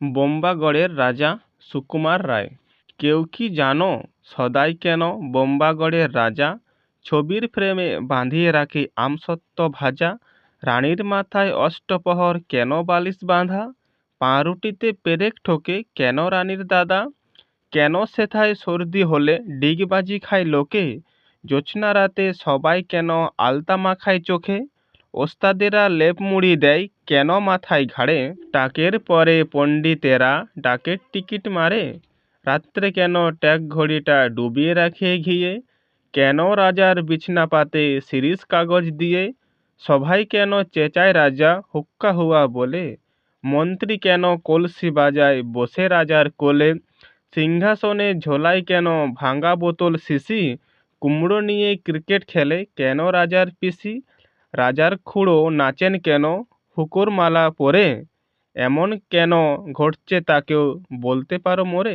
বোম্বাগড়ের রাজা সুকুমার রায়। কেউ কি জানো সদাই কেন বোম্বাগড়ের রাজা ছবির ফ্রেমে বাঁধিয়ে রাখে আমসত্ত্ব ভাজা? রানীর মাথায় অষ্টপ্রহর কেন বালিশ বাঁধা? পাউরুটিতে পেরেক ঠোকে কেন রানীর দাদা? কেন সেথায় সর্দি হলে ডিগবাজি খায় লোকে? জ্যোৎস্না রাতে সবাই কেন আলতা মাখায় চোখে? ওস্তাদেরা লেপ মুড়ি দেয় কেন মাথায় ঘাড়ে? টাকের পরে পণ্ডিতেরা ডাকের টিকিট মারে? রাত্রে কেন ট্যাক ঘড়িটা ডুবিয়ে রাখে ঘিয়ে? কেন রাজার বিছনা পাতে শিরীষ কাগজ দিয়ে? সভায় কেন চেঁচায় রাজা হুক্কা হুয়া বলে? মন্ত্রী কেন কলসি বাজায় বসে রাজার কোলে? সিংহাসনে ঝোলায় কেন ভাঙা বোতল শিশি? কুমড়ো নিয়ে ক্রিকেট খেলে কেন রাজার পিসি? রাজার খুড়ো নাচেন কেন হুকোর মালা পরে? এমন কেন ঘটছে তা কেউ বলতে পারো মোরে?